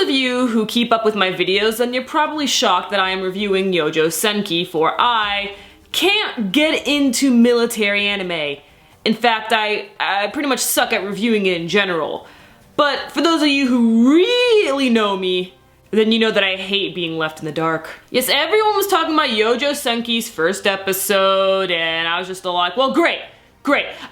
those of you who keep up with my videos, then you're probably shocked that I am reviewing Youjo Senki, for I can't get into military anime. In fact, I pretty much suck at reviewing it in general. But for those of you who really know me, then you know that I hate being left in the dark. Yes, everyone was talking about Youjo Senki's first episode, and I was just all like, well, great.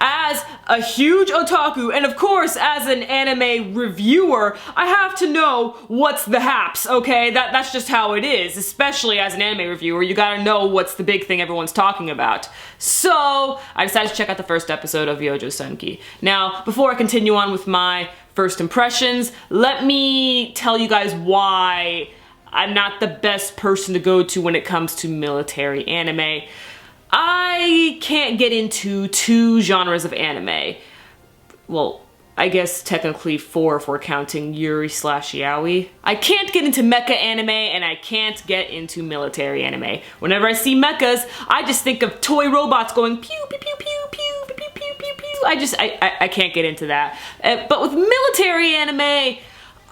As a huge otaku, and of course as an anime reviewer, I have to know what's the haps, okay? That's just how it is, especially as an anime reviewer. You gotta know what's the big thing everyone's talking about. So I decided to check out the first episode of Youjo Senki. Now, before I continue on with my first impressions, let me tell you guys why I'm not the best person to go to when it comes to military anime. I can't get into two genres of anime. Well, I guess technically four if we're counting Yuri/Yaoi. I can't get into mecha anime, and I can't get into military anime. Whenever I see mechas, I just think of toy robots going pew pew pew pew pew pew pew pew pew pew. I can't get into that. But with military anime,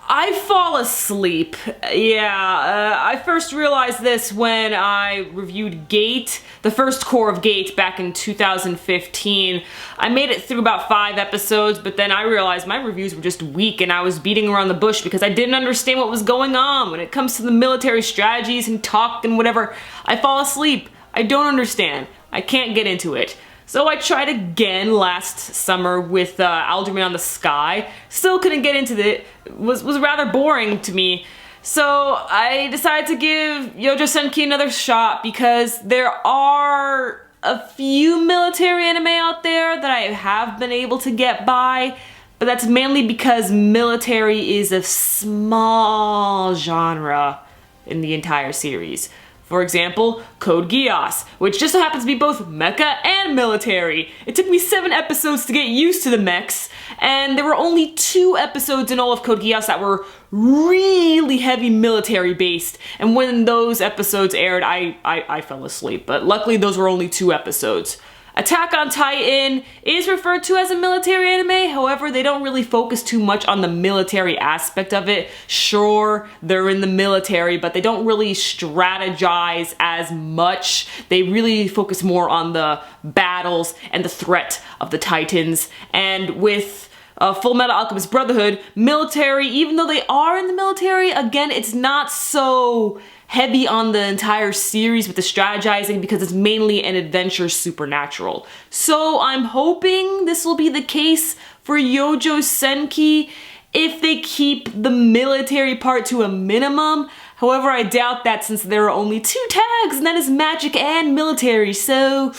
I fall asleep. Yeah, I first realized this when I reviewed Gate, the first core of Gate, back in 2015. I made it through about 5 episodes, but then I realized my reviews were just weak and I was beating around the bush because I didn't understand what was going on. When it comes to the military strategies and talk and whatever, I fall asleep. I don't understand. I can't get into it. So I tried again last summer with Alderman on the Sky. Still couldn't get into it. Was rather boring to me. So I decided to give Youjo Senki another shot because there are a few military anime out there that I have been able to get by, but that's mainly because military is a small genre in the entire series. For example, Code Geass, which just so happens to be both mecha and military. It took me 7 episodes to get used to the mechs, and there were only 2 episodes in all of Code Geass that were really heavy military based, and when those episodes aired, I fell asleep, but luckily those were only 2 episodes. Attack on Titan is referred to as a military anime, however, they don't really focus too much on the military aspect of it. Sure, they're in the military, but they don't really strategize as much. They really focus more on the battles and the threat of the Titans. And with Fullmetal Alchemist Brotherhood, military, even though they are in the military, again, it's not so heavy on the entire series with the strategizing because it's mainly an adventure supernatural. So I'm hoping this will be the case for Youjo Senki if they keep the military part to a minimum. However, I doubt that since there are only 2 tags, and that is magic and military, so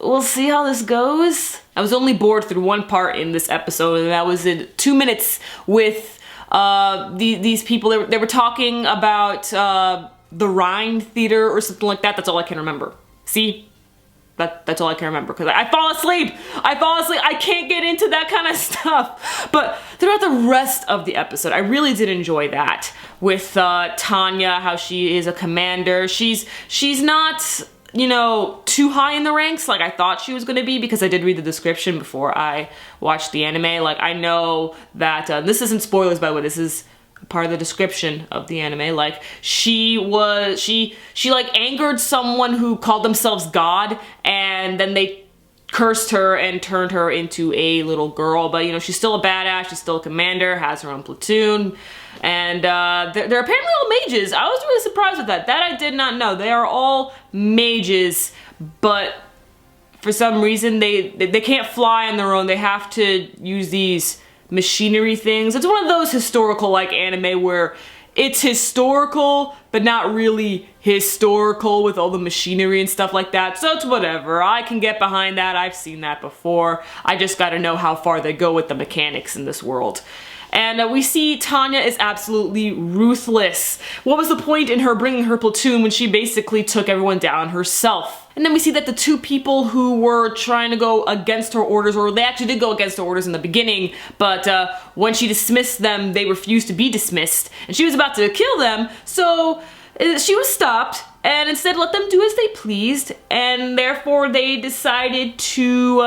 we'll see how this goes. I was only bored through one part in this episode, and that was in 2 minutes with these people. They were talking about the Rhine Theater or something like that. That's all I can remember. See? That's all I can remember because I fall asleep. I can't get into that kind of stuff. But throughout the rest of the episode, I really did enjoy that. With Tanya, how she is a commander. She's not, you know, too high in the ranks like I thought she was going to be, because I did read the description before I watched the anime. Like, I know that, this isn't spoilers by the way, this is part of the description of the anime. Like, she like angered someone who called themselves God, and then they cursed her and turned her into a little girl. But, you know, she's still a badass, she's still a commander, has her own platoon. And they're apparently all mages. I was really surprised with that. That I did not know. They are all mages, but for some reason they can't fly on their own. They have to use these machinery things. It's one of those historical like anime where it's historical, but not really historical with all the machinery and stuff like that. So it's whatever. I can get behind that. I've seen that before. I just gotta know how far they go with the mechanics in this world. And we see Tanya is absolutely ruthless. What was the point in her bringing her platoon when she basically took everyone down herself? And then we see that the 2 people who were trying to go against her orders, or they actually did go against her orders in the beginning, but when she dismissed them, they refused to be dismissed. And she was about to kill them, so she was stopped and instead let them do as they pleased, and therefore they decided to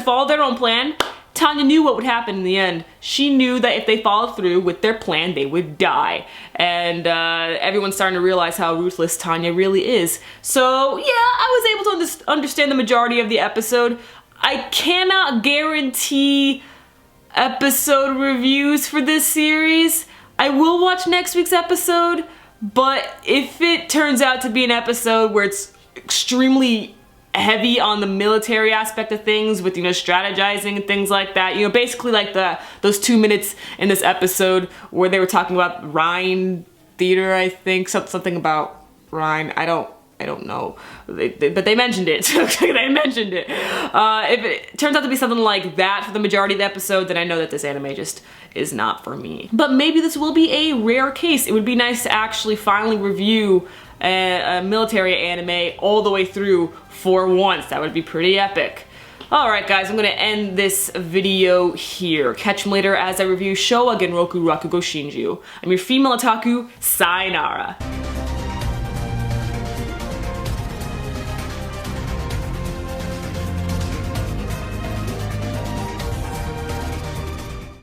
follow their own plan Tanya knew what would happen in the end. She knew that if they followed through with their plan, they would die. And everyone's starting to realize how ruthless Tanya really is. So yeah, I was able to understand the majority of the episode. I cannot guarantee episode reviews for this series. I will watch next week's episode, but if it turns out to be an episode where it's extremely heavy on the military aspect of things with, you know, strategizing and things like that, you know, basically like those 2 minutes in this episode where they were talking about Rhine theater, I think, something about Rhine, I don't know, but they mentioned it. They mentioned it. If it turns out to be something like that for the majority of the episode, then I know that this anime just is not for me. But maybe this will be a rare case. It would be nice to actually finally review a military anime all the way through for once. That would be pretty epic. Alright guys, I'm gonna end this video here. Catch me later as I review Showa Genroku Rakugo Shinju. I'm your female otaku, sayonara.